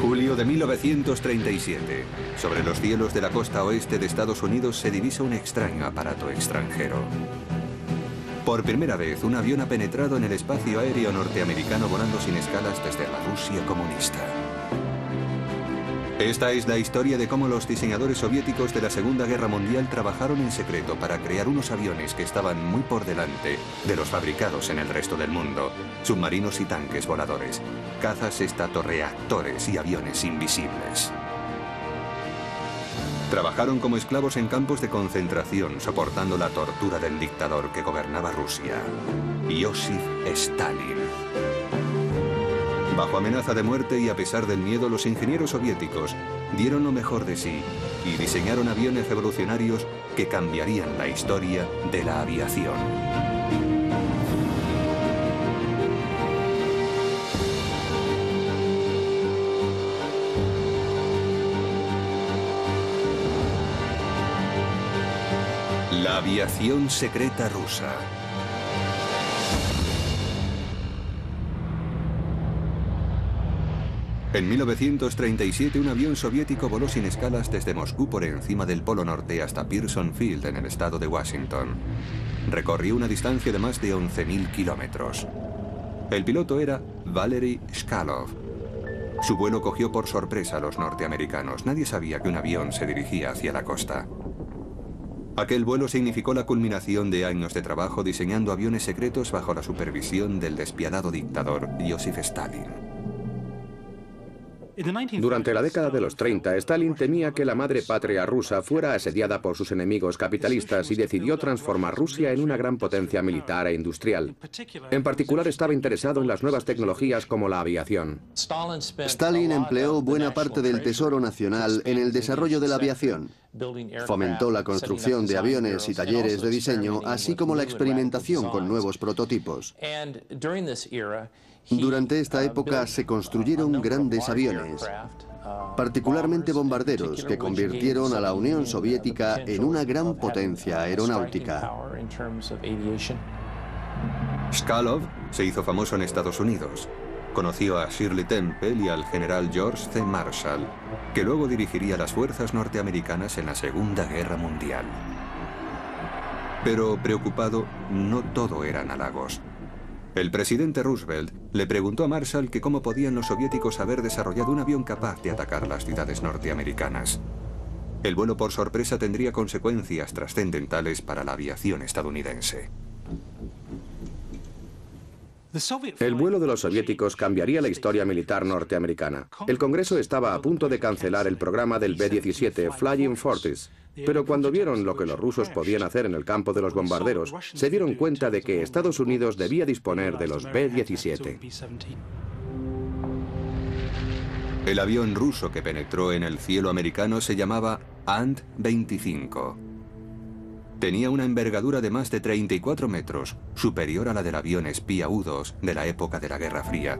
Julio de 1937. Sobre los cielos de la costa oeste de Estados Unidos se divisa un extraño aparato extranjero. Por primera vez, un avión ha penetrado en el espacio aéreo norteamericano volando sin escalas desde la Rusia comunista. Esta es la historia de cómo los diseñadores soviéticos de la Segunda Guerra Mundial trabajaron en secreto para crear unos aviones que estaban muy por delante de los fabricados en el resto del mundo. Submarinos y tanques voladores, cazas estatorreactores y aviones invisibles. Trabajaron como esclavos en campos de concentración, soportando la tortura del dictador que gobernaba Rusia, Iósif Stalin. Bajo amenaza de muerte y a pesar del miedo, los ingenieros soviéticos dieron lo mejor de sí y diseñaron aviones revolucionarios que cambiarían la historia de la aviación. La aviación secreta rusa. En 1937, un avión soviético voló sin escalas desde Moscú por encima del Polo Norte hasta Pearson Field, en el estado de Washington. Recorrió una distancia de más de 11.000 kilómetros. El piloto era Valery Chkalov. Su vuelo cogió por sorpresa a los norteamericanos. Nadie sabía que un avión se dirigía hacia la costa. Aquel vuelo significó la culminación de años de trabajo diseñando aviones secretos bajo la supervisión del despiadado dictador Iósif Stalin. Durante la década de los 30, Stalin temía que la madre patria rusa fuera asediada por sus enemigos capitalistas y decidió transformar Rusia en una gran potencia militar e industrial. En particular, estaba interesado en las nuevas tecnologías como la aviación. Stalin empleó buena parte del tesoro nacional en el desarrollo de la aviación. Fomentó la construcción de aviones y talleres de diseño, así como la experimentación con nuevos prototipos. Durante esta época se construyeron grandes aviones, particularmente bombarderos, que convirtieron a la Unión Soviética en una gran potencia aeronáutica. Chkalov se hizo famoso en Estados Unidos. Conoció a Shirley Temple y al general George C. Marshall, que luego dirigiría las fuerzas norteamericanas en la Segunda Guerra Mundial. Pero preocupado, no todo eran halagos. El presidente Roosevelt le preguntó a Marshall que cómo podían los soviéticos haber desarrollado un avión capaz de atacar las ciudades norteamericanas. El vuelo por sorpresa tendría consecuencias trascendentales para la aviación estadounidense. El vuelo de los soviéticos cambiaría la historia militar norteamericana. El Congreso estaba a punto de cancelar el programa del B-17 Flying Fortress, pero cuando vieron lo que los rusos podían hacer en el campo de los bombarderos, se dieron cuenta de que Estados Unidos debía disponer de los B-17. El avión ruso que penetró en el cielo americano se llamaba Ant-25. Tenía una envergadura de más de 34 metros, superior a la del avión espía U-2 de la época de la Guerra Fría,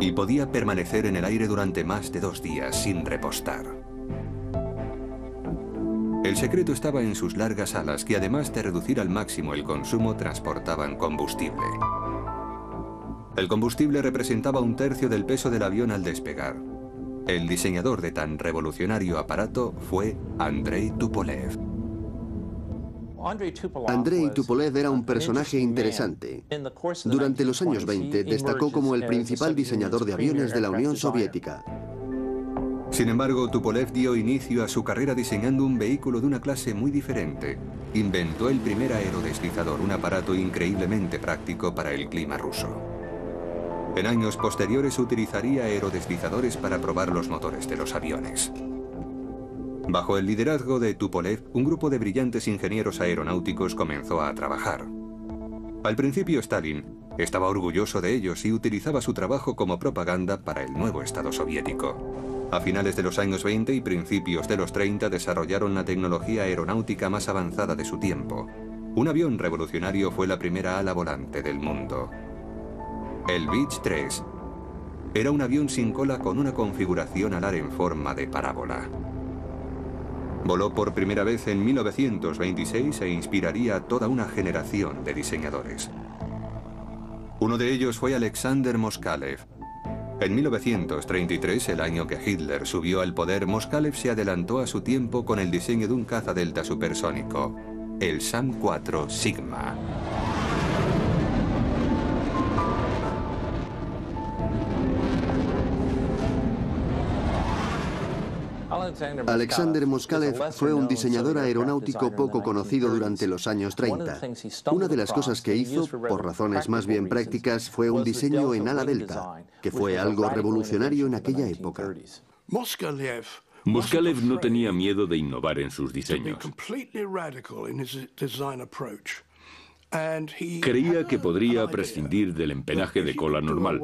y podía permanecer en el aire durante más de 2 días sin repostar. El secreto estaba en sus largas alas, que además de reducir al máximo el consumo, transportaban combustible. El combustible representaba 1/3 del peso del avión al despegar. El diseñador de tan revolucionario aparato fue Andrei Tupolev. Andrei Tupolev era un personaje interesante. Durante los años 20 destacó como el principal diseñador de aviones de la Unión Soviética. Sin embargo, Tupolev dio inicio a su carrera diseñando un vehículo de una clase muy diferente. Inventó el primer aerodeslizador, un aparato increíblemente práctico para el clima ruso. En años posteriores utilizaría aerodeslizadores para probar los motores de los aviones. Bajo el liderazgo de Tupolev, un grupo de brillantes ingenieros aeronáuticos comenzó a trabajar. Al principio, Stalin estaba orgulloso de ellos y utilizaba su trabajo como propaganda para el nuevo Estado soviético. A finales de los años 20 y principios de los 30 desarrollaron la tecnología aeronáutica más avanzada de su tiempo. Un avión revolucionario fue la primera ala volante del mundo. El Beech-3 era un avión sin cola con una configuración alar en forma de parábola. Voló por primera vez en 1926 e inspiraría a toda una generación de diseñadores. Uno de ellos fue Alexander Moskalev. En 1933, el año que Hitler subió al poder, Moskalev se adelantó a su tiempo con el diseño de un caza delta supersónico, el SAM-4 Sigma. Alexander Moskalev fue un diseñador aeronáutico poco conocido durante los años 30. Una de las cosas que hizo, por razones más bien prácticas, fue un diseño en ala delta, que fue algo revolucionario en aquella época. Moskalev no tenía miedo de innovar en sus diseños. Creía que podría prescindir del empenaje de cola normal,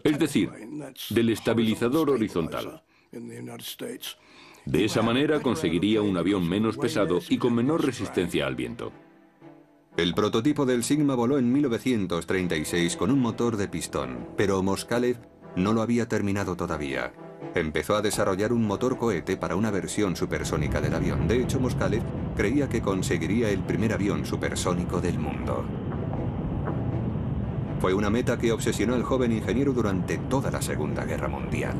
es decir, del estabilizador horizontal. De esa manera conseguiría un avión menos pesado y con menor resistencia al viento. El prototipo del Sigma voló en 1936 con un motor de pistón, pero Moskalev no lo había terminado todavía. Empezó a desarrollar un motor cohete para una versión supersónica del avión. De hecho, Moskalev creía que conseguiría el primer avión supersónico del mundo. Fue una meta que obsesionó al joven ingeniero durante toda la Segunda Guerra Mundial.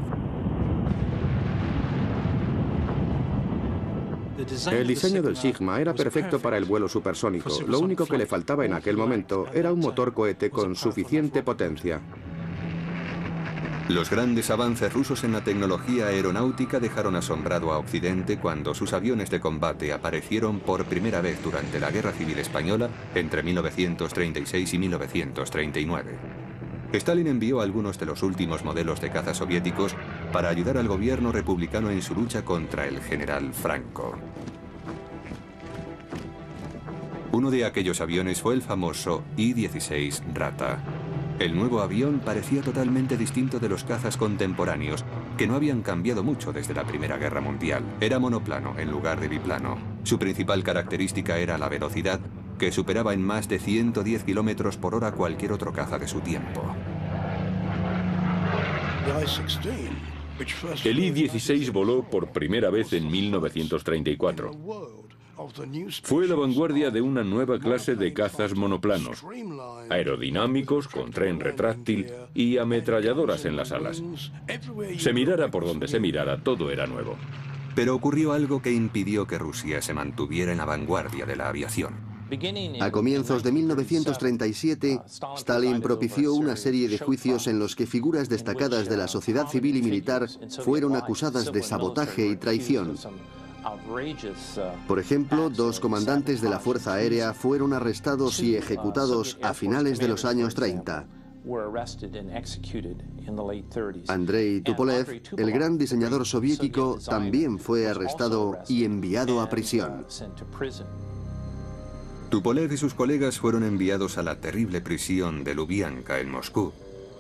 El diseño del Sigma era perfecto para el vuelo supersónico. Lo único que le faltaba en aquel momento era un motor cohete con suficiente potencia. Los grandes avances rusos en la tecnología aeronáutica dejaron asombrado a Occidente cuando sus aviones de combate aparecieron por primera vez durante la Guerra Civil Española entre 1936 y 1939. Stalin envió algunos de los últimos modelos de caza soviéticos para ayudar al gobierno republicano en su lucha contra el general Franco. Uno de aquellos aviones fue el famoso I-16 Rata. El nuevo avión parecía totalmente distinto de los cazas contemporáneos, que no habían cambiado mucho desde la Primera Guerra Mundial. Era monoplano en lugar de biplano. Su principal característica era la velocidad, que superaba en más de 110 kilómetros por hora cualquier otro caza de su tiempo. El I-16 voló por primera vez en 1934. Fue la vanguardia de una nueva clase de cazas monoplanos, aerodinámicos, con tren retráctil y ametralladoras en las alas. Se mirara por donde se mirara, todo era nuevo. Pero ocurrió algo que impidió que Rusia se mantuviera en la vanguardia de la aviación. A comienzos de 1937, Stalin propició una serie de juicios en los que figuras destacadas de la sociedad civil y militar fueron acusadas de sabotaje y traición. Por ejemplo, 2 comandantes de la Fuerza Aérea fueron arrestados y ejecutados a finales de los años 30. Andrei Tupolev, el gran diseñador soviético, también fue arrestado y enviado a prisión. Tupolev y sus colegas fueron enviados a la terrible prisión de Lubyanka en Moscú,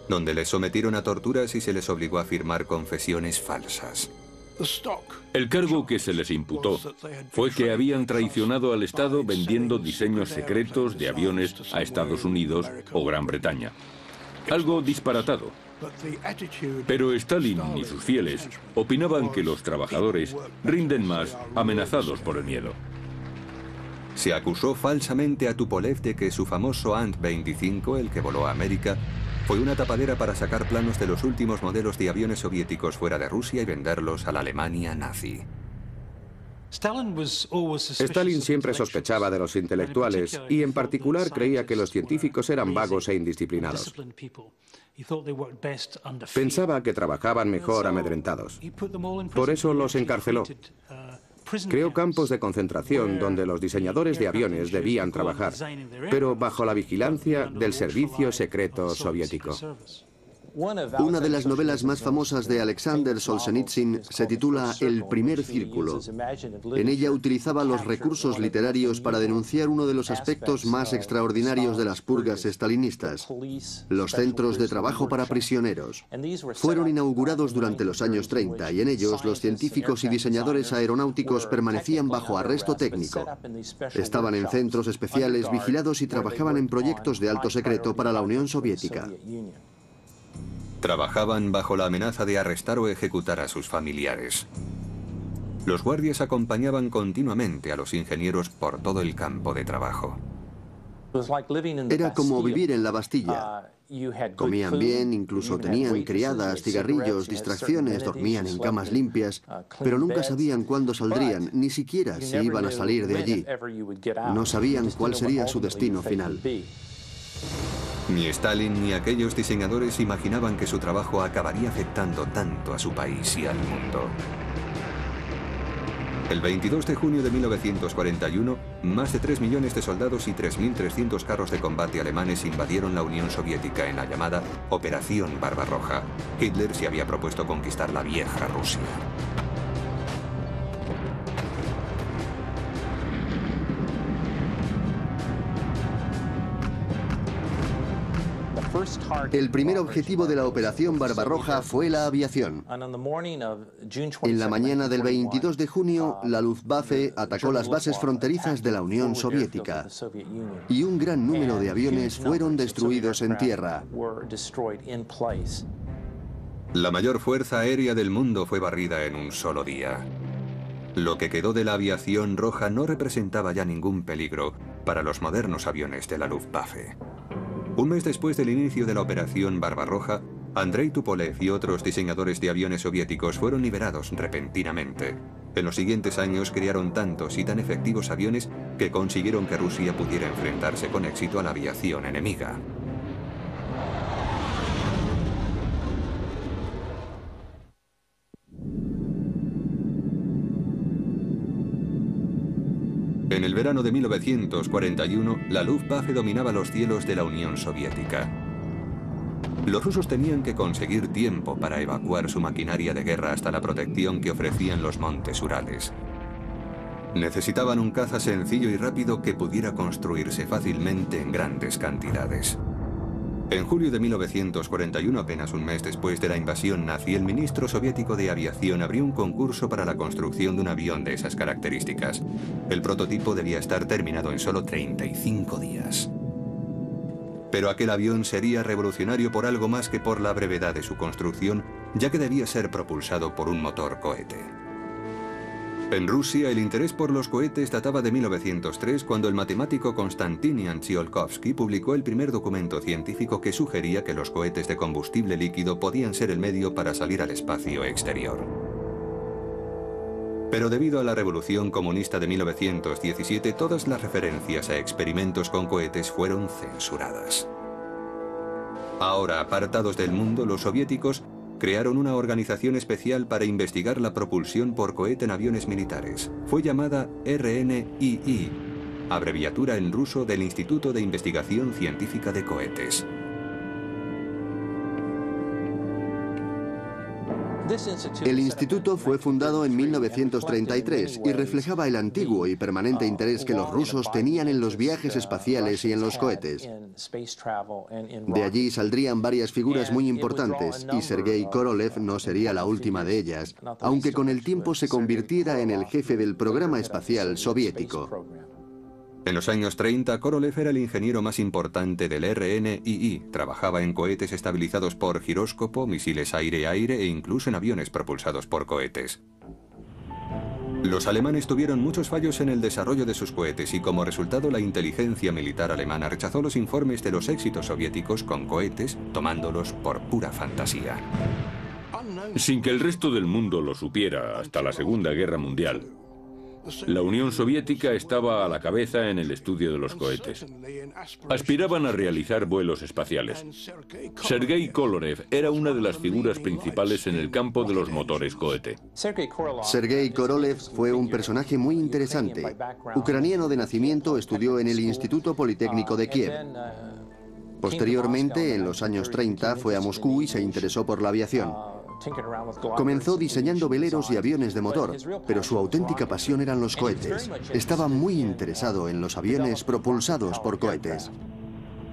donde les sometieron a torturas y se les obligó a firmar confesiones falsas. El cargo que se les imputó fue que habían traicionado al Estado vendiendo diseños secretos de aviones a Estados Unidos o Gran Bretaña. Algo disparatado. Pero Stalin y sus fieles opinaban que los trabajadores rinden más amenazados por el miedo. Se acusó falsamente a Tupolev de que su famoso Ant-25, el que voló a América, fue una tapadera para sacar planos de los últimos modelos de aviones soviéticos fuera de Rusia y venderlos a la Alemania nazi. Stalin siempre sospechaba de los intelectuales y en particular creía que los científicos eran vagos e indisciplinados. Pensaba que trabajaban mejor amedrentados. Por eso los encarceló. Creó campos de concentración donde los diseñadores de aviones debían trabajar, pero bajo la vigilancia del servicio secreto soviético. Una de las novelas más famosas de Alexander Solzhenitsyn se titula El primer círculo. En ella utilizaba los recursos literarios para denunciar uno de los aspectos más extraordinarios de las purgas estalinistas: los centros de trabajo para prisioneros. Fueron inaugurados durante los años 30 y en ellos los científicos y diseñadores aeronáuticos permanecían bajo arresto técnico. Estaban en centros especiales vigilados y trabajaban en proyectos de alto secreto para la Unión Soviética. Trabajaban bajo la amenaza de arrestar o ejecutar a sus familiares. Los guardias acompañaban continuamente a los ingenieros por todo el campo de trabajo. Era como vivir en la Bastilla. Comían bien, incluso tenían criadas, cigarrillos, distracciones, dormían en camas limpias, pero nunca sabían cuándo saldrían, ni siquiera si iban a salir de allí. No sabían cuál sería su destino final. Ni Stalin ni aquellos diseñadores imaginaban que su trabajo acabaría afectando tanto a su país y al mundo. El 22 de junio de 1941, más de 3 millones de soldados y 3.300 carros de combate alemanes invadieron la Unión Soviética en la llamada Operación Barbarroja. Hitler se había propuesto conquistar la vieja Rusia. El primer objetivo de la Operación Barbarroja fue la aviación. En la mañana del 22 de junio, la Luftwaffe atacó las bases fronterizas de la Unión Soviética y un gran número de aviones fueron destruidos en tierra. La mayor fuerza aérea del mundo fue barrida en un solo día. Lo que quedó de la aviación roja no representaba ya ningún peligro para los modernos aviones de la Luftwaffe. Un mes después del inicio de la Operación Barbarroja, Andrei Tupolev y otros diseñadores de aviones soviéticos fueron liberados repentinamente. En los siguientes años crearon tantos y tan efectivos aviones que consiguieron que Rusia pudiera enfrentarse con éxito a la aviación enemiga. En el verano de 1941, la Luftwaffe dominaba los cielos de la Unión Soviética. Los rusos tenían que conseguir tiempo para evacuar su maquinaria de guerra hasta la protección que ofrecían los montes Urales. Necesitaban un caza sencillo y rápido que pudiera construirse fácilmente en grandes cantidades. En julio de 1941, apenas un mes después de la invasión nazi, el ministro soviético de aviación abrió un concurso para la construcción de un avión de esas características. El prototipo debía estar terminado en solo 35 días. Pero aquel avión sería revolucionario por algo más que por la brevedad de su construcción, ya que debía ser propulsado por un motor cohete. En Rusia, el interés por los cohetes databa de 1903, cuando el matemático Konstantin Tsiolkovsky publicó el primer documento científico que sugería que los cohetes de combustible líquido podían ser el medio para salir al espacio exterior. Pero debido a la Revolución Comunista de 1917, todas las referencias a experimentos con cohetes fueron censuradas. Ahora, apartados del mundo, los soviéticos crearon una organización especial para investigar la propulsión por cohete en aviones militares. Fue llamada RNII, abreviatura en ruso del Instituto de Investigación Científica de Cohetes. El instituto fue fundado en 1933 y reflejaba el antiguo y permanente interés que los rusos tenían en los viajes espaciales y en los cohetes. De allí saldrían varias figuras muy importantes, y Sergei Korolev no sería la última de ellas, aunque con el tiempo se convirtiera en el jefe del programa espacial soviético. En los años 30, Korolev era el ingeniero más importante del RNII. Trabajaba en cohetes estabilizados por giróscopo, misiles aire-aire e incluso en aviones propulsados por cohetes. Los alemanes tuvieron muchos fallos en el desarrollo de sus cohetes y como resultado la inteligencia militar alemana rechazó los informes de los éxitos soviéticos con cohetes, tomándolos por pura fantasía. Sin que el resto del mundo lo supiera hasta la Segunda Guerra Mundial, la Unión Soviética estaba a la cabeza en el estudio de los cohetes. Aspiraban a realizar vuelos espaciales. Sergei Korolev era una de las figuras principales en el campo de los motores cohete. Sergei Korolev fue un personaje muy interesante. Ucraniano de nacimiento, estudió en el Instituto Politécnico de Kiev. Posteriormente, en los años 30, fue a Moscú y se interesó por la aviación. Comenzó diseñando veleros y aviones de motor, pero su auténtica pasión eran los cohetes. Estaba muy interesado en los aviones propulsados por cohetes.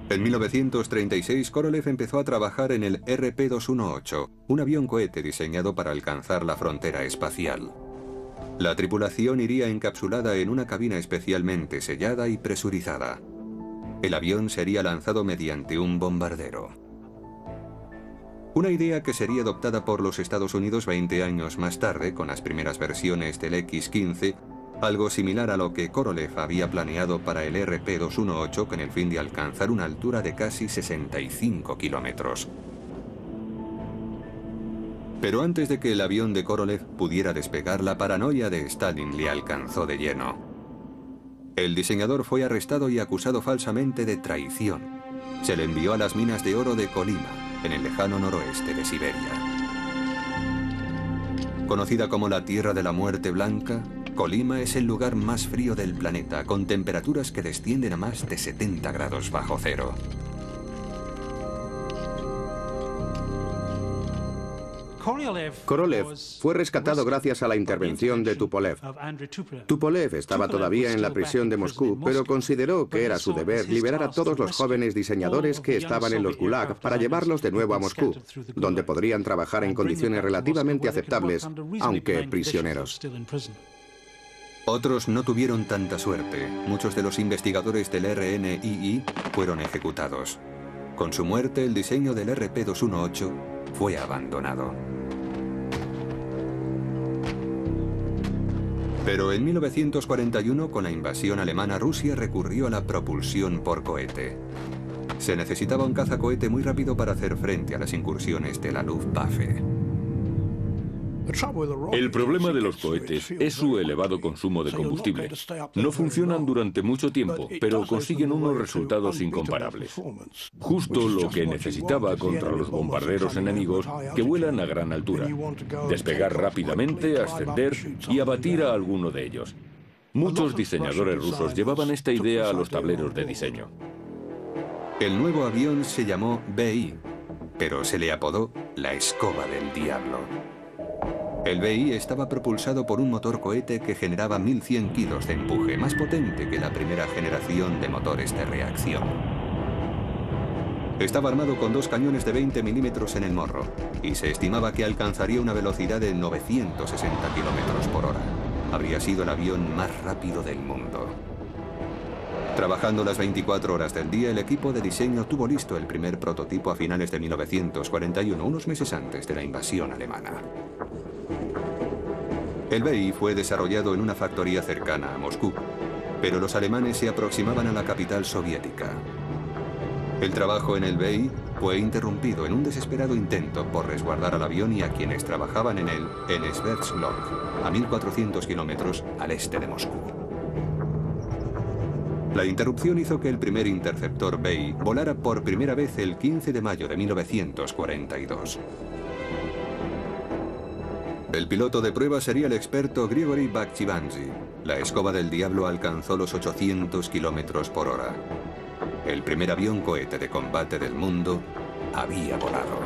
En 1936, Korolev empezó a trabajar en el RP-218, un avión cohete diseñado para alcanzar la frontera espacial. La tripulación iría encapsulada en una cabina especialmente sellada y presurizada. El avión sería lanzado mediante un bombardero. Una idea que sería adoptada por los Estados Unidos 20 años más tarde con las primeras versiones del X-15, algo similar a lo que Korolev había planeado para el RP-218 con el fin de alcanzar una altura de casi 65 kilómetros. Pero antes de que el avión de Korolev pudiera despegar, la paranoia de Stalin le alcanzó de lleno. El diseñador fue arrestado y acusado falsamente de traición. Se le envió a las minas de oro de Kolyma, en el lejano noroeste de Siberia. Conocida como la Tierra de la Muerte Blanca, Kolyma es el lugar más frío del planeta, con temperaturas que descienden a más de 70 grados bajo cero. Korolev fue rescatado gracias a la intervención de Tupolev. Tupolev estaba todavía en la prisión de Moscú, pero consideró que era su deber liberar a todos los jóvenes diseñadores que estaban en los Gulag para llevarlos de nuevo a Moscú, donde podrían trabajar en condiciones relativamente aceptables, aunque prisioneros. Otros no tuvieron tanta suerte. Muchos de los investigadores del RNII fueron ejecutados. Con su muerte, el diseño del RP-218 fue abandonado. Pero en 1941, con la invasión alemana, Rusia recurrió a la propulsión por cohete. Se necesitaba un cazacohete muy rápido para hacer frente a las incursiones de la Luftwaffe. El problema de los cohetes es su elevado consumo de combustible. No funcionan durante mucho tiempo, pero consiguen unos resultados incomparables. Justo lo que necesitaba contra los bombarderos enemigos que vuelan a gran altura. Despegar rápidamente, ascender y abatir a alguno de ellos. Muchos diseñadores rusos llevaban esta idea a los tableros de diseño. El nuevo avión se llamó BI, pero se le apodó la escoba del diablo. El BI estaba propulsado por un motor cohete que generaba 1100 kilos de empuje, más potente que la primera generación de motores de reacción. Estaba armado con 2 cañones de 20 milímetros en el morro y se estimaba que alcanzaría una velocidad de 960 kilómetros por hora. Habría sido el avión más rápido del mundo. Trabajando las 24 horas del día, el equipo de diseño tuvo listo el primer prototipo a finales de 1941, unos meses antes de la invasión alemana. El BI fue desarrollado en una factoría cercana a Moscú, pero los alemanes se aproximaban a la capital soviética. El trabajo en el BI fue interrumpido en un desesperado intento por resguardar al avión y a quienes trabajaban en él en Sverdlovsk, a 1400 kilómetros al este de Moscú. La interrupción hizo que el primer interceptor BI volara por primera vez el 15 de mayo de 1942. El piloto de prueba sería el experto Grigori Bakhchivandzhi. La escoba del diablo alcanzó los 800 kilómetros por hora. El primer avión cohete de combate del mundo había volado.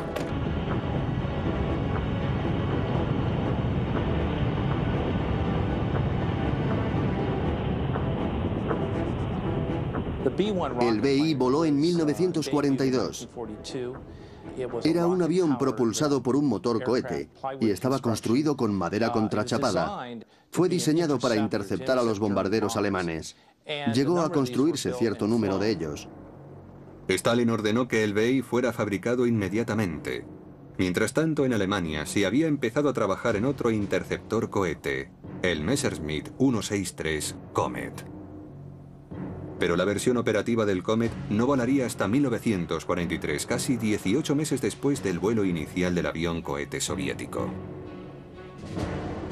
El BI voló en 1942. Era un avión propulsado por un motor cohete y estaba construido con madera contrachapada. Fue diseñado para interceptar a los bombarderos alemanes. Llegó a construirse cierto número de ellos. Stalin ordenó que el BI fuera fabricado inmediatamente. Mientras tanto, en Alemania se había empezado a trabajar en otro interceptor cohete, el Messerschmitt 163 Comet. Pero la versión operativa del Comet no volaría hasta 1943, casi 18 meses después del vuelo inicial del avión cohete soviético.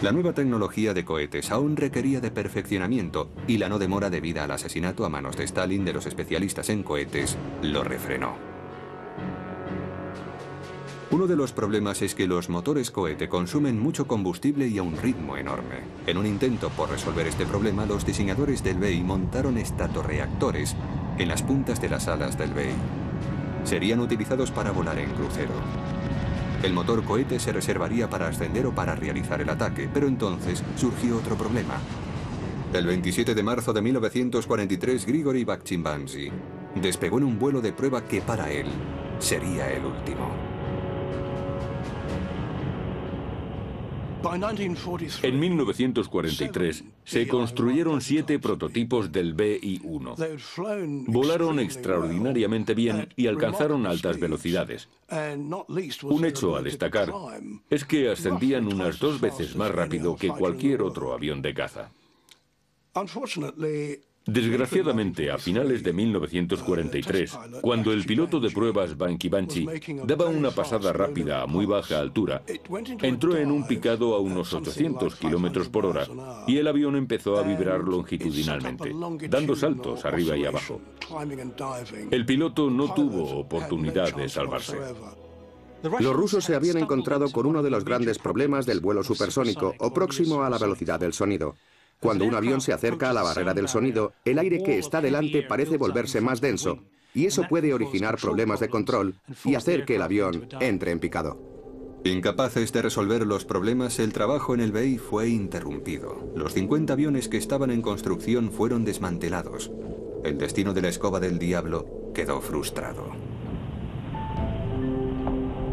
La nueva tecnología de cohetes aún requería de perfeccionamiento y la no demora debida al asesinato a manos de Stalin de los especialistas en cohetes lo refrenó. Uno de los problemas es que los motores cohete consumen mucho combustible y a un ritmo enorme. En un intento por resolver este problema, los diseñadores del BI montaron estatorreactores en las puntas de las alas del BI. Serían utilizados para volar en crucero. El motor cohete se reservaría para ascender o para realizar el ataque, pero entonces surgió otro problema. El 27 de marzo de 1943, Grigori Bakhchivandzhi despegó en un vuelo de prueba que para él sería el último. En 1943 se construyeron 7 prototipos del BI-1. Volaron extraordinariamente bien y alcanzaron altas velocidades. Un hecho a destacar es que ascendían unas 2 veces más rápido que cualquier otro avión de caza. Desgraciadamente, a finales de 1943, cuando el piloto de pruebas Banky Banchi daba una pasada rápida a muy baja altura, entró en un picado a unos 800 kilómetros por hora y el avión empezó a vibrar longitudinalmente, dando saltos arriba y abajo. El piloto no tuvo oportunidad de salvarse. Los rusos se habían encontrado con uno de los grandes problemas del vuelo supersónico o próximo a la velocidad del sonido. Cuando un avión se acerca a la barrera del sonido, el aire que está delante parece volverse más denso, y eso puede originar problemas de control y hacer que el avión entre en picado. Incapaces de resolver los problemas, el trabajo en el BEI fue interrumpido. Los 50 aviones que estaban en construcción fueron desmantelados. El destino de la escoba del diablo quedó frustrado.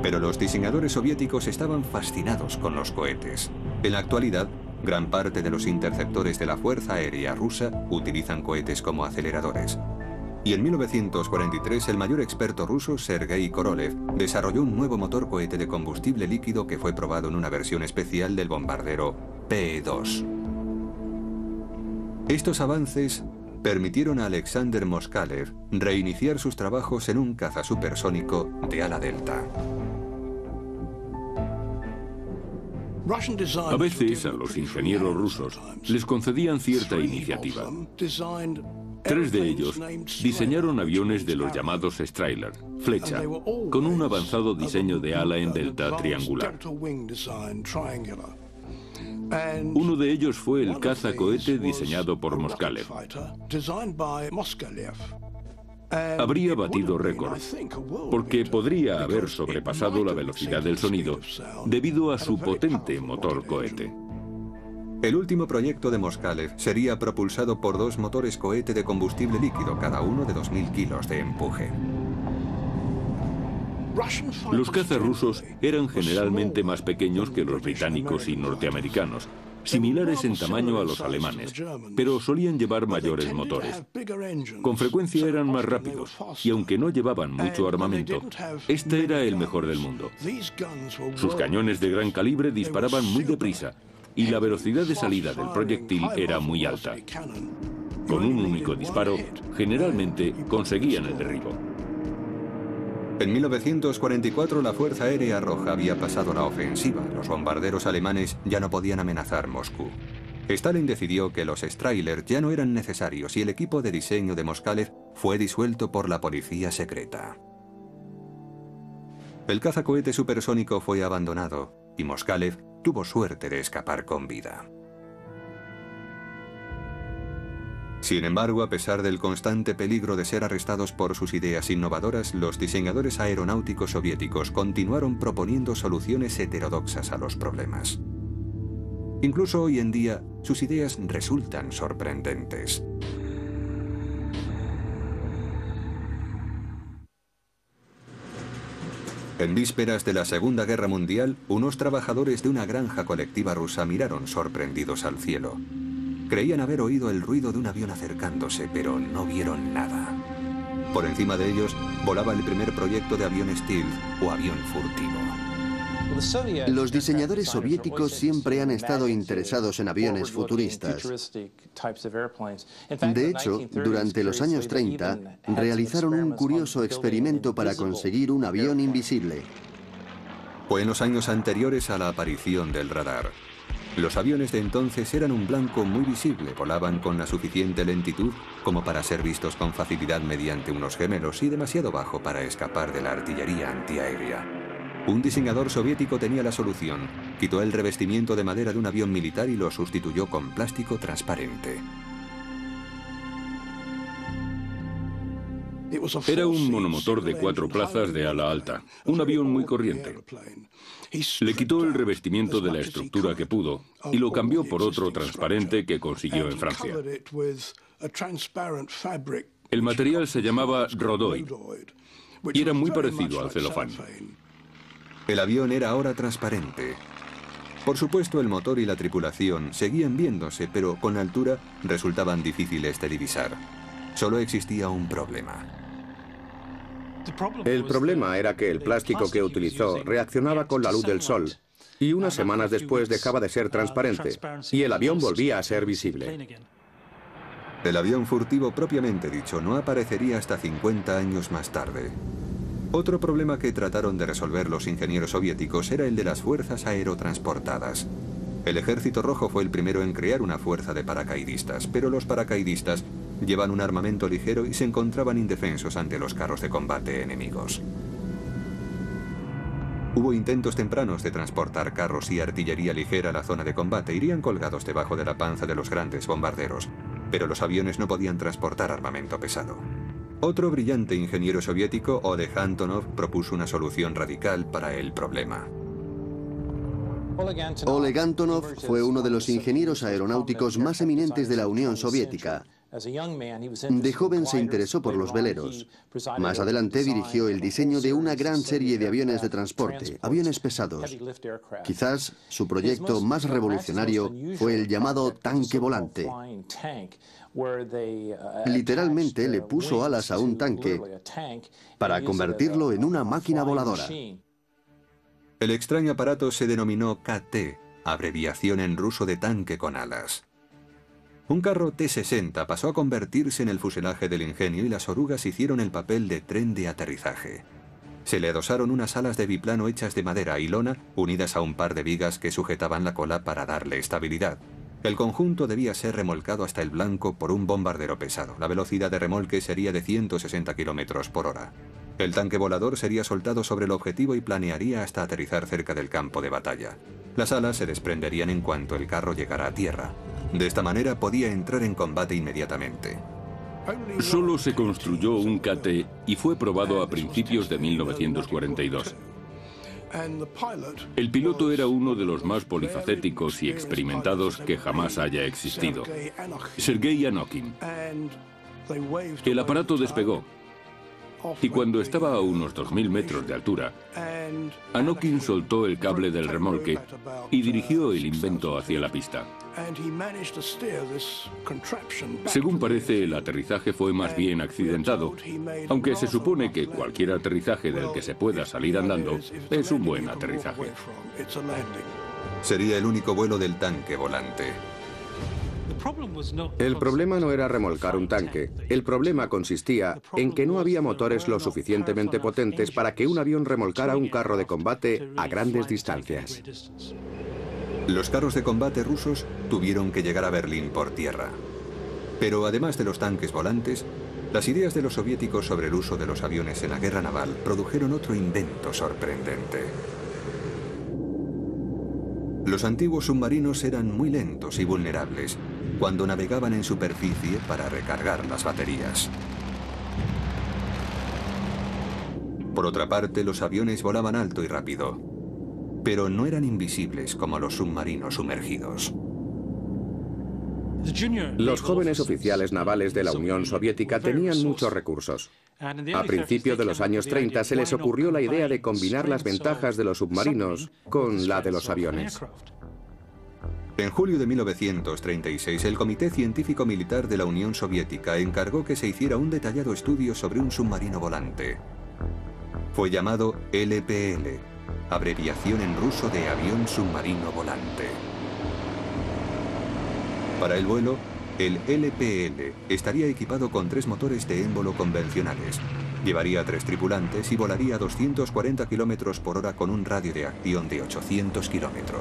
Pero los diseñadores soviéticos estaban fascinados con los cohetes. En la actualidad, gran parte de los interceptores de la Fuerza Aérea Rusa utilizan cohetes como aceleradores. Y en 1943 el mayor experto ruso, Sergei Korolev, desarrolló un nuevo motor cohete de combustible líquido que fue probado en una versión especial del bombardero P-2. Estos avances permitieron a Alexander Moskalev reiniciar sus trabajos en un caza supersónico de ala delta. A veces a los ingenieros rusos les concedían cierta iniciativa. 3 de ellos diseñaron aviones de los llamados Strahler, flecha, con un avanzado diseño de ala en delta triangular. Uno de ellos fue el caza cohete diseñado por Moskalev. Habría batido récord, porque podría haber sobrepasado la velocidad del sonido debido a su potente motor cohete. El último proyecto de Moskalev sería propulsado por 2 motores cohete de combustible líquido, cada uno de 2000 kilos de empuje. Los cazas rusos eran generalmente más pequeños que los británicos y norteamericanos, similares en tamaño a los alemanes, pero solían llevar mayores motores. Con frecuencia eran más rápidos, y aunque no llevaban mucho armamento, este era el mejor del mundo. Sus cañones de gran calibre disparaban muy deprisa, y la velocidad de salida del proyectil era muy alta. Con un único disparo, generalmente conseguían el derribo. En 1944 la Fuerza Aérea Roja había pasado la ofensiva. Los bombarderos alemanes ya no podían amenazar Moscú. Stalin decidió que los Strahler ya no eran necesarios y el equipo de diseño de Moskalev fue disuelto por la policía secreta. El cazacohete supersónico fue abandonado y Moskalev tuvo suerte de escapar con vida. Sin embargo, a pesar del constante peligro de ser arrestados por sus ideas innovadoras, los diseñadores aeronáuticos soviéticos continuaron proponiendo soluciones heterodoxas a los problemas. Incluso hoy en día, sus ideas resultan sorprendentes. En vísperas de la Segunda Guerra Mundial, unos trabajadores de una granja colectiva rusa miraron sorprendidos al cielo. Creían haber oído el ruido de un avión acercándose, pero no vieron nada. Por encima de ellos volaba el primer proyecto de avión stealth o avión furtivo. Los diseñadores soviéticos siempre han estado interesados en aviones futuristas. De hecho, durante los años 30, realizaron un curioso experimento para conseguir un avión invisible. Fue en los años anteriores a la aparición del radar. Los aviones de entonces eran un blanco muy visible, volaban con la suficiente lentitud como para ser vistos con facilidad mediante unos gemelos y demasiado bajo para escapar de la artillería antiaérea. Un diseñador soviético tenía la solución. Quitó el revestimiento de madera de un avión militar y lo sustituyó con plástico transparente. Era un monomotor de 4 plazas de ala alta, un avión muy corriente. Le quitó el revestimiento de la estructura que pudo y lo cambió por otro transparente que consiguió en Francia. El material se llamaba Rodoid y era muy parecido al celofán. El avión era ahora transparente. Por supuesto, el motor y la tripulación seguían viéndose, pero con la altura resultaban difíciles de divisar. Solo existía un problema. El problema era que el plástico que utilizó reaccionaba con la luz del sol y unas semanas después dejaba de ser transparente y el avión volvía a ser visible. El avión furtivo propiamente dicho no aparecería hasta 50 años más tarde. Otro problema que trataron de resolver los ingenieros soviéticos era el de las fuerzas aerotransportadas. El Ejército Rojo fue el primero en crear una fuerza de paracaidistas, pero los paracaidistas llevan un armamento ligero y se encontraban indefensos ante los carros de combate enemigos. Hubo intentos tempranos de transportar carros y artillería ligera a la zona de combate. Irían colgados debajo de la panza de los grandes bombarderos, pero los aviones no podían transportar armamento pesado. Otro brillante ingeniero soviético, Oleg Antonov, propuso una solución radical para el problema. Oleg Antonov fue uno de los ingenieros aeronáuticos más eminentes de la Unión Soviética. De joven se interesó por los veleros. Más adelante dirigió el diseño de una gran serie de aviones de transporte, aviones pesados. Quizás su proyecto más revolucionario fue el llamado tanque volante. Literalmente le puso alas a un tanque para convertirlo en una máquina voladora. El extraño aparato se denominó KT, abreviación en ruso de tanque con alas. Un carro T-60 pasó a convertirse en el fuselaje del ingenio y las orugas hicieron el papel de tren de aterrizaje. Se le adosaron unas alas de biplano hechas de madera y lona, unidas a un par de vigas que sujetaban la cola para darle estabilidad. El conjunto debía ser remolcado hasta el blanco por un bombardero pesado. La velocidad de remolque sería de 160 km por hora. El tanque volador sería soltado sobre el objetivo y planearía hasta aterrizar cerca del campo de batalla. Las alas se desprenderían en cuanto el carro llegara a tierra. De esta manera podía entrar en combate inmediatamente. Solo se construyó un KT y fue probado a principios de 1942. El piloto era uno de los más polifacéticos y experimentados que jamás haya existido, Sergei Anokin. El aparato despegó y cuando estaba a unos 2000 metros de altura, Anokin soltó el cable del remolque y dirigió el invento hacia la pista. Según parece, el aterrizaje fue más bien accidentado, aunque se supone que cualquier aterrizaje del que se pueda salir andando es un buen aterrizaje. Sería el único vuelo del tanque volante. El problema no era remolcar un tanque. El problema consistía en que no había motores lo suficientemente potentes para que un avión remolcara un carro de combate a grandes distancias. Los carros de combate rusos tuvieron que llegar a Berlín por tierra. Pero además de los tanques volantes, las ideas de los soviéticos sobre el uso de los aviones en la guerra naval produjeron otro invento sorprendente. Los antiguos submarinos eran muy lentos y vulnerables cuando navegaban en superficie para recargar las baterías. Por otra parte, los aviones volaban alto y rápido, pero no eran invisibles como los submarinos sumergidos. Los jóvenes oficiales navales de la Unión Soviética tenían muchos recursos. A principios de los años 30 se les ocurrió la idea de combinar las ventajas de los submarinos con la de los aviones. En julio de 1936, el Comité Científico Militar de la Unión Soviética encargó que se hiciera un detallado estudio sobre un submarino volante. Fue llamado LPL, abreviación en ruso de avión submarino volante. Para el vuelo, el LPL estaría equipado con 3 motores de émbolo convencionales. Llevaría 3 tripulantes y volaría a 240 km por hora con un radio de acción de 800 km.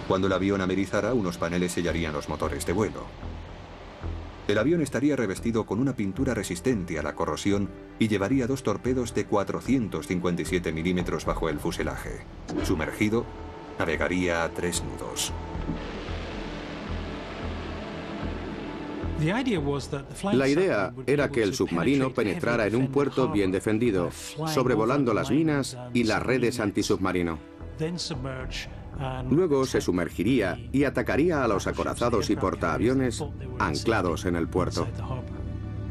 Cuando el avión amerizara, unos paneles sellarían los motores de vuelo. El avión estaría revestido con una pintura resistente a la corrosión y llevaría 2 torpedos de 457 milímetros bajo el fuselaje. Sumergido, navegaría a 3 nudos. La idea era que el submarino penetrara en un puerto bien defendido, sobrevolando las minas y las redes antisubmarino. Luego se sumergiría y atacaría a los acorazados y portaaviones anclados en el puerto.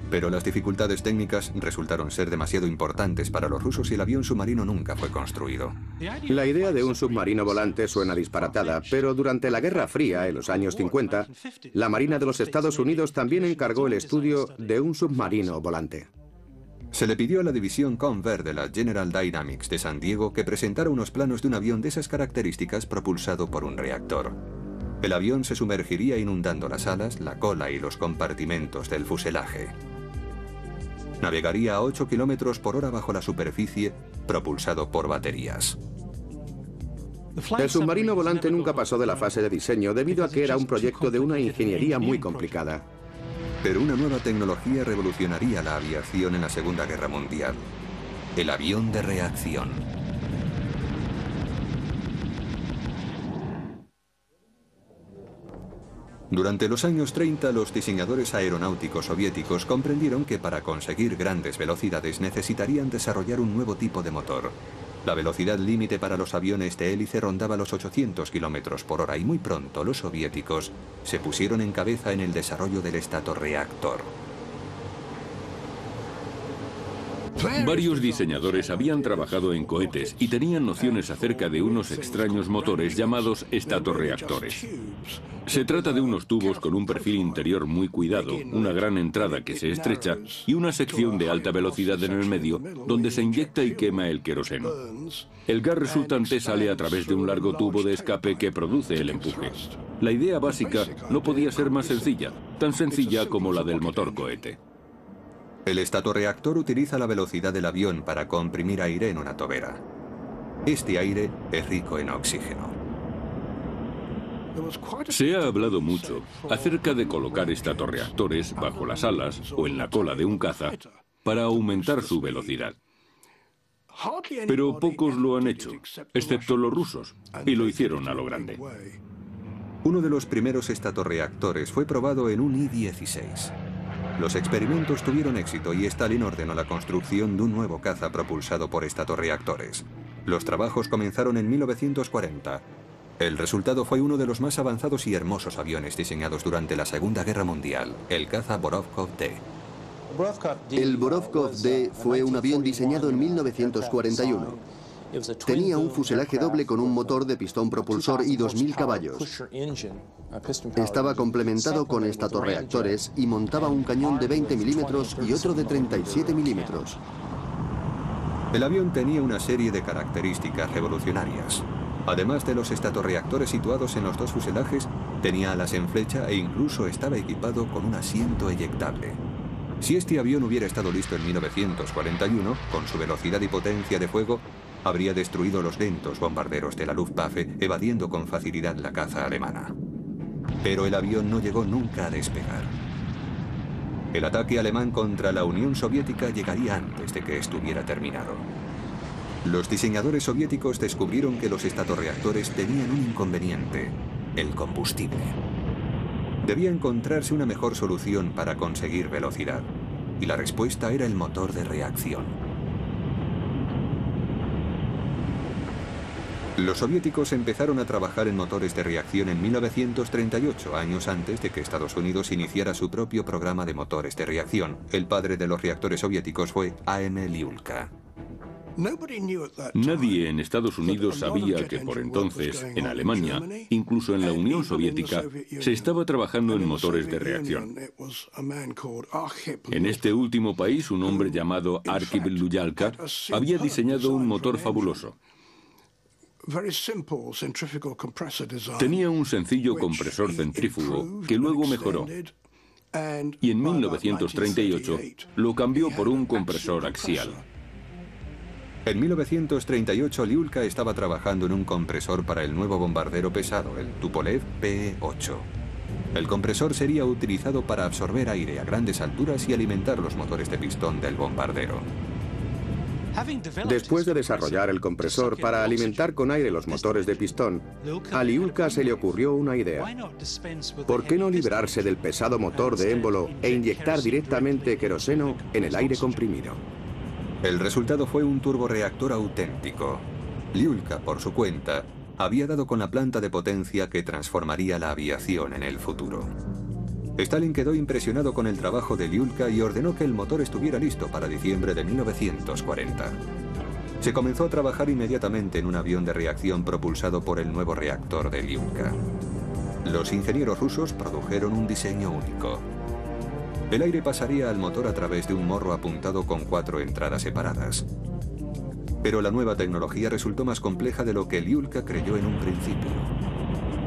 Pero las dificultades técnicas resultaron ser demasiado importantes para los rusos y el avión submarino nunca fue construido. La idea de un submarino volante suena disparatada, pero durante la Guerra Fría, en los años 50, la Marina de los Estados Unidos también encargó el estudio de un submarino volante. Se le pidió a la división Convair de la General Dynamics de San Diego que presentara unos planos de un avión de esas características propulsado por un reactor. El avión se sumergiría inundando las alas, la cola y los compartimentos del fuselaje. Navegaría a 8 km por hora bajo la superficie, propulsado por baterías. El submarino volante nunca pasó de la fase de diseño debido a que era un proyecto de una ingeniería muy complicada. Pero una nueva tecnología revolucionaría la aviación en la Segunda Guerra Mundial: el avión de reacción. Durante los años 30, los diseñadores aeronáuticos soviéticos comprendieron que para conseguir grandes velocidades necesitarían desarrollar un nuevo tipo de motor. La velocidad límite para los aviones de hélice rondaba los 800 km por hora y muy pronto los soviéticos se pusieron en cabeza en el desarrollo del estatorreactor. Varios diseñadores habían trabajado en cohetes y tenían nociones acerca de unos extraños motores llamados estatorreactores. Se trata de unos tubos con un perfil interior muy cuidado, una gran entrada que se estrecha y una sección de alta velocidad en el medio donde se inyecta y quema el queroseno. El gas resultante sale a través de un largo tubo de escape que produce el empuje. La idea básica no podía ser más sencilla, tan sencilla como la del motor cohete. El estatorreactor utiliza la velocidad del avión para comprimir aire en una tobera. Este aire es rico en oxígeno. Se ha hablado mucho acerca de colocar estatorreactores bajo las alas o en la cola de un caza para aumentar su velocidad. Pero pocos lo han hecho, excepto los rusos, y lo hicieron a lo grande. Uno de los primeros estatorreactores fue probado en un I-16. Los experimentos tuvieron éxito y Stalin ordenó la construcción de un nuevo caza propulsado por estatorreactores. Los trabajos comenzaron en 1940. El resultado fue uno de los más avanzados y hermosos aviones diseñados durante la Segunda Guerra Mundial, el caza Borovkov-D. El Borovkov-D fue un avión diseñado en 1941. Tenía un fuselaje doble con un motor de pistón propulsor y 2.000 caballos. Estaba complementado con estatorreactores y montaba un cañón de 20 milímetros y otro de 37 milímetros. El avión tenía una serie de características revolucionarias. Además de los estatorreactores situados en los dos fuselajes, tenía alas en flecha e incluso estaba equipado con un asiento eyectable. Si este avión hubiera estado listo en 1941, con su velocidad y potencia de fuego, habría destruido los lentos bombarderos de la Luftwaffe, evadiendo con facilidad la caza alemana. Pero el avión no llegó nunca a despegar. El ataque alemán contra la Unión Soviética llegaría antes de que estuviera terminado. Los diseñadores soviéticos descubrieron que los estatorreactores tenían un inconveniente: el combustible. Debía encontrarse una mejor solución para conseguir velocidad, y la respuesta era el motor de reacción. Los soviéticos empezaron a trabajar en motores de reacción en 1938, años antes de que Estados Unidos iniciara su propio programa de motores de reacción. El padre de los reactores soviéticos fue A.M. Liulka. Nadie en Estados Unidos sabía que por entonces, en Alemania, incluso en la Unión Soviética, se estaba trabajando en motores de reacción. En este último país, un hombre llamado Arkhip Luyalka había diseñado un motor fabuloso. Tenía un sencillo compresor centrífugo que luego mejoró, y en 1938 lo cambió por un compresor axial. En 1938, Liulka estaba trabajando en un compresor para el nuevo bombardero pesado, el Tupolev PE-8. El compresor sería utilizado para absorber aire a grandes alturas y alimentar los motores de pistón del bombardero. Después de desarrollar el compresor para alimentar con aire los motores de pistón, a Liulka se le ocurrió una idea. ¿Por qué no librarse del pesado motor de émbolo e inyectar directamente queroseno en el aire comprimido? El resultado fue un turborreactor auténtico. Liulka, por su cuenta, había dado con la planta de potencia que transformaría la aviación en el futuro. Stalin quedó impresionado con el trabajo de Lyulka y ordenó que el motor estuviera listo para diciembre de 1940. Se comenzó a trabajar inmediatamente en un avión de reacción propulsado por el nuevo reactor de Lyulka. Los ingenieros rusos produjeron un diseño único. El aire pasaría al motor a través de un morro apuntado con 4 entradas separadas. Pero la nueva tecnología resultó más compleja de lo que Lyulka creyó en un principio.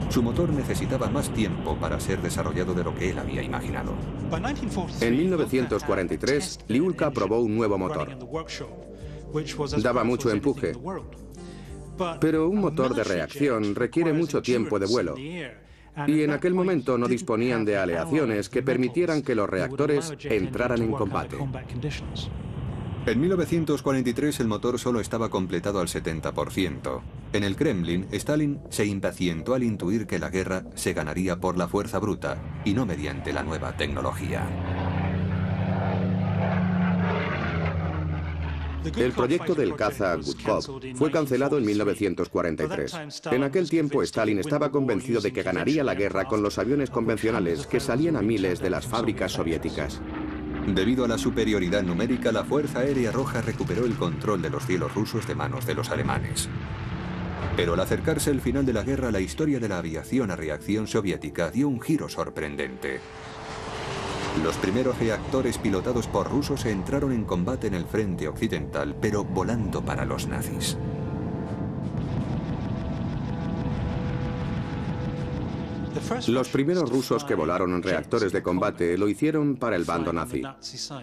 Su motor necesitaba más tiempo para ser desarrollado de lo que él había imaginado. En 1943, Lyulka probó un nuevo motor. Daba mucho empuje, pero un motor de reacción requiere mucho tiempo de vuelo. Y en aquel momento no disponían de aleaciones que permitieran que los reactores entraran en combate. En 1943 el motor solo estaba completado al 70%. En el Kremlin, Stalin se impacientó al intuir que la guerra se ganaría por la fuerza bruta y no mediante la nueva tecnología. El proyecto del caza Gudkov fue cancelado en 1943. En aquel tiempo Stalin estaba convencido de que ganaría la guerra con los aviones convencionales que salían a miles de las fábricas soviéticas. Debido a la superioridad numérica, la Fuerza Aérea Roja recuperó el control de los cielos rusos de manos de los alemanes. Pero al acercarse el final de la guerra, la historia de la aviación a reacción soviética dio un giro sorprendente. Los primeros reactores pilotados por rusos entraron en combate en el frente occidental, pero volando para los nazis. Los primeros rusos que volaron en reactores de combate lo hicieron para el bando nazi.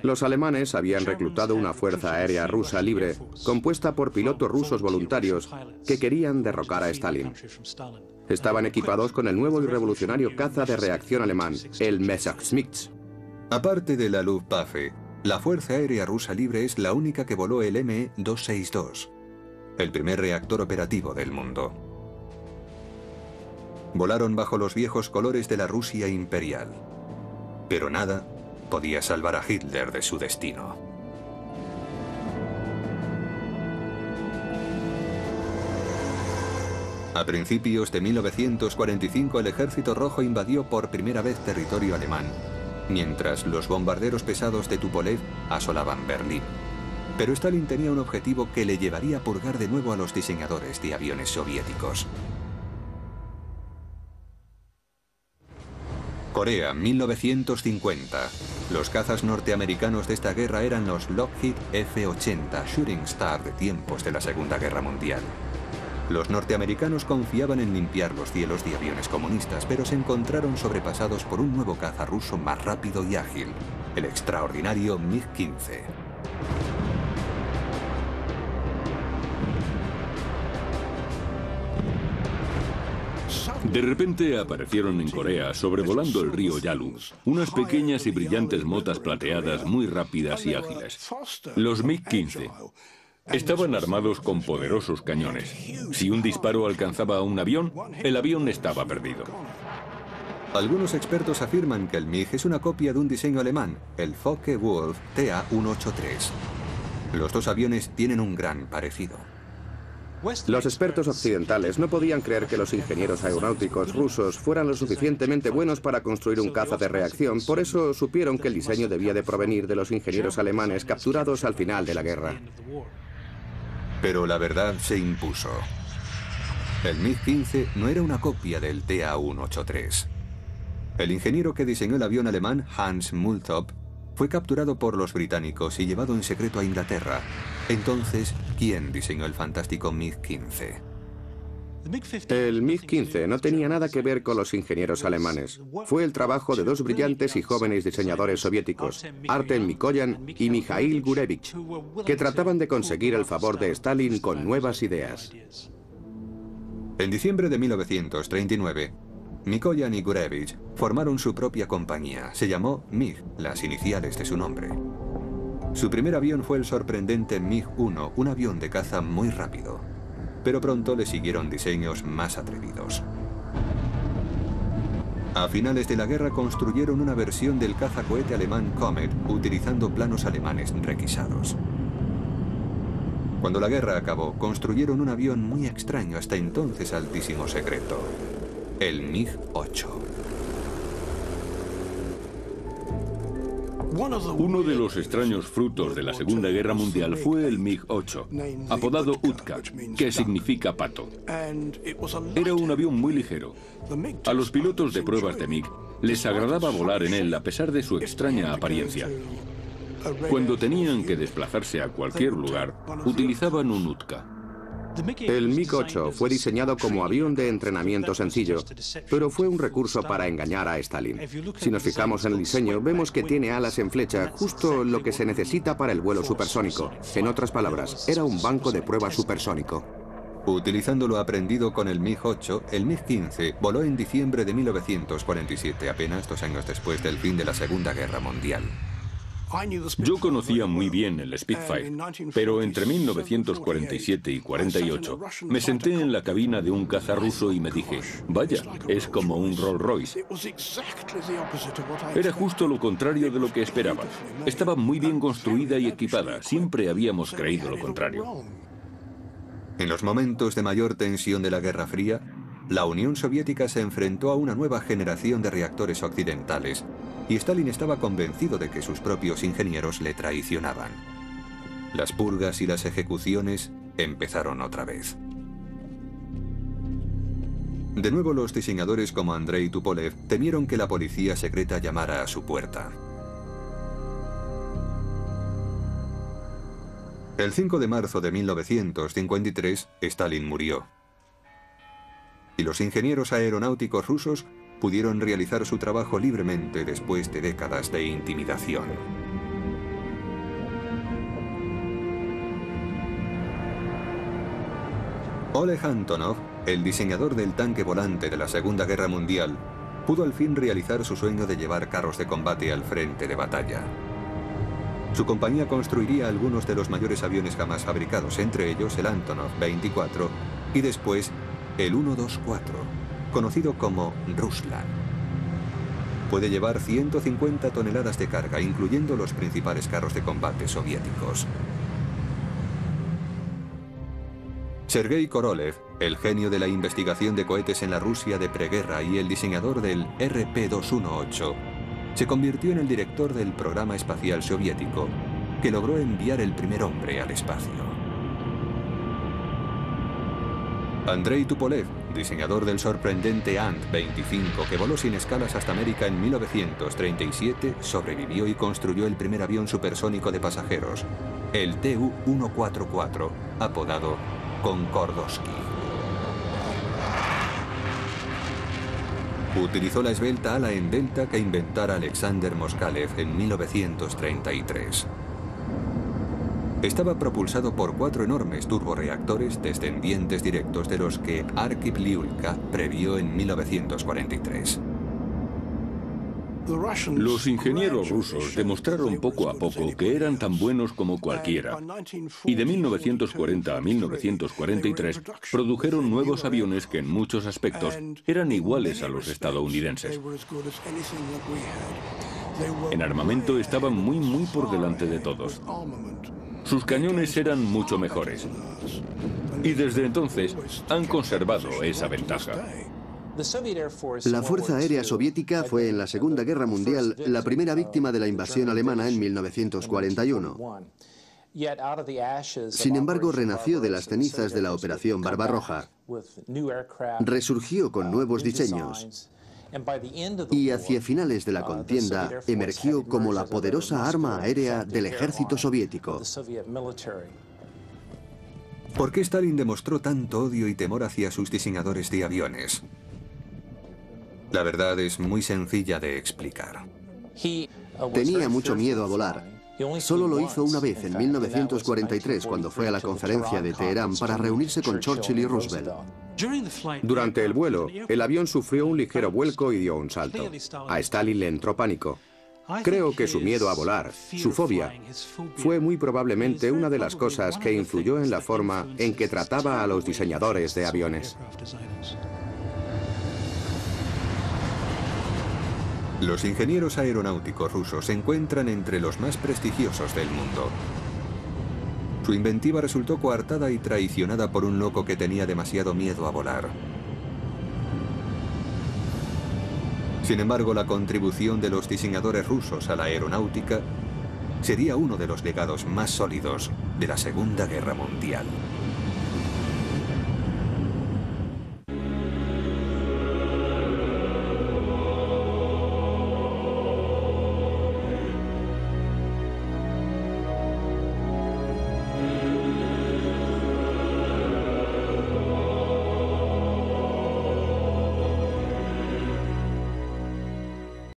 Los alemanes habían reclutado una fuerza aérea rusa libre, compuesta por pilotos rusos voluntarios que querían derrocar a Stalin. Estaban equipados con el nuevo y revolucionario caza de reacción alemán, el Messerschmitt. Aparte de la Luftwaffe, la Fuerza Aérea Rusa Libre es la única que voló el Me-262, el primer reactor operativo del mundo. Volaron bajo los viejos colores de la Rusia imperial. Pero nada podía salvar a Hitler de su destino. A principios de 1945 el Ejército Rojo invadió por primera vez territorio alemán, mientras los bombarderos pesados de Tupolev asolaban Berlín. Pero Stalin tenía un objetivo que le llevaría a purgar de nuevo a los diseñadores de aviones soviéticos. Corea, 1950. Los cazas norteamericanos de esta guerra eran los Lockheed F-80 Shooting Star de tiempos de la Segunda Guerra Mundial. Los norteamericanos confiaban en limpiar los cielos de aviones comunistas, pero se encontraron sobrepasados por un nuevo caza ruso más rápido y ágil, el extraordinario MiG-15. De repente aparecieron en Corea, sobrevolando el río Yalu, unas pequeñas y brillantes motas plateadas muy rápidas y ágiles. Los MiG-15. Estaban armados con poderosos cañones. Si un disparo alcanzaba a un avión, el avión estaba perdido. Algunos expertos afirman que el MiG es una copia de un diseño alemán, el Focke-Wulf TA-183. Los dos aviones tienen un gran parecido. Los expertos occidentales no podían creer que los ingenieros aeronáuticos rusos fueran lo suficientemente buenos para construir un caza de reacción, por eso supieron que el diseño debía de provenir de los ingenieros alemanes capturados al final de la guerra. Pero la verdad se impuso. El MiG-15 no era una copia del TA-183. El ingeniero que diseñó el avión alemán, Hans Multop, fue capturado por los británicos y llevado en secreto a Inglaterra. Entonces, ¿quién diseñó el fantástico MiG-15? El MiG-15 no tenía nada que ver con los ingenieros alemanes. Fue el trabajo de dos brillantes y jóvenes diseñadores soviéticos, Artem Mikoyan y Mikhail Gurevich, que trataban de conseguir el favor de Stalin con nuevas ideas. En diciembre de 1939, Mikoyan y Gurevich formaron su propia compañía. Se llamó MiG, las iniciales de su nombre. Su primer avión fue el sorprendente MiG-1, un avión de caza muy rápido. Pero pronto le siguieron diseños más atrevidos. A finales de la guerra construyeron una versión del cazacohete alemán Comet, utilizando planos alemanes requisados. Cuando la guerra acabó, construyeron un avión muy extraño, hasta entonces altísimo secreto, el MiG-8. Uno de los extraños frutos de la Segunda Guerra Mundial fue el MiG-8, apodado Utka, que significa pato. Era un avión muy ligero. A los pilotos de pruebas de MiG les agradaba volar en él a pesar de su extraña apariencia. Cuando tenían que desplazarse a cualquier lugar, utilizaban un Utka. El MiG-8 fue diseñado como avión de entrenamiento sencillo, pero fue un recurso para engañar a Stalin. Si nos fijamos en el diseño, vemos que tiene alas en flecha, justo lo que se necesita para el vuelo supersónico. En otras palabras, era un banco de prueba supersónico. Utilizando lo aprendido con el MiG-8, el MiG-15 voló en diciembre de 1947, apenas 2 años después del fin de la Segunda Guerra Mundial. Yo conocía muy bien el Spitfire, pero entre 1947 y 48 me senté en la cabina de un caza ruso y me dije, vaya, es como un Rolls Royce. Era justo lo contrario de lo que esperaba. Estaba muy bien construida y equipada. Siempre habíamos creído lo contrario. En los momentos de mayor tensión de la Guerra Fría, la Unión Soviética se enfrentó a una nueva generación de reactores occidentales, y Stalin estaba convencido de que sus propios ingenieros le traicionaban. Las purgas y las ejecuciones empezaron otra vez. De nuevo, los diseñadores como Andrei Tupolev temieron que la policía secreta llamara a su puerta. El 5 de marzo de 1953, Stalin murió. Y los ingenieros aeronáuticos rusos pudieron realizar su trabajo libremente después de décadas de intimidación. Oleg Antonov, el diseñador del tanque volante de la Segunda Guerra Mundial, pudo al fin realizar su sueño de llevar carros de combate al frente de batalla. Su compañía construiría algunos de los mayores aviones jamás fabricados, entre ellos el Antonov 24 y después el 124, conocido como Ruslan. Puede llevar 150 toneladas de carga, incluyendo los principales carros de combate soviéticos. Sergei Korolev, el genio de la investigación de cohetes en la Rusia de preguerra y el diseñador del RP-218, se convirtió en el director del programa espacial soviético, que logró enviar el primer hombre al espacio. Andrei Tupolev, diseñador del sorprendente Ant-25 que voló sin escalas hasta América en 1937, sobrevivió y construyó el primer avión supersónico de pasajeros, el Tu-144, apodado Concordowski. Utilizó la esbelta ala en delta que inventara Alexander Moskalev en 1933. Estaba propulsado por 4 enormes turborreactores descendientes directos de los que Arkhip Lyulka previó en 1943. Los ingenieros rusos demostraron poco a poco que eran tan buenos como cualquiera, y de 1940 a 1943 produjeron nuevos aviones que en muchos aspectos eran iguales a los estadounidenses. En armamento estaban muy por delante de todos. Sus cañones eran mucho mejores, y desde entonces han conservado esa ventaja. La Fuerza Aérea Soviética fue en la Segunda Guerra Mundial la primera víctima de la invasión alemana en 1941. Sin embargo, renació de las cenizas de la Operación Barbarroja, resurgió con nuevos diseños y hacia finales de la contienda emergió como la poderosa arma aérea del ejército soviético. ¿Por qué Stalin demostró tanto odio y temor hacia sus diseñadores de aviones? La verdad es muy sencilla de explicar. Tenía mucho miedo a volar. Solo lo hizo una vez, en 1943, cuando fue a la conferencia de Teherán para reunirse con Churchill y Roosevelt. Durante el vuelo, el avión sufrió un ligero vuelco y dio un salto. A Stalin le entró pánico. Creo que su miedo a volar, su fobia, fue muy probablemente una de las cosas que influyó en la forma en que trataba a los diseñadores de aviones. Los ingenieros aeronáuticos rusos se encuentran entre los más prestigiosos del mundo. Su inventiva resultó coartada y traicionada por un loco que tenía demasiado miedo a volar. Sin embargo, la contribución de los diseñadores rusos a la aeronáutica sería uno de los legados más sólidos de la Segunda Guerra Mundial.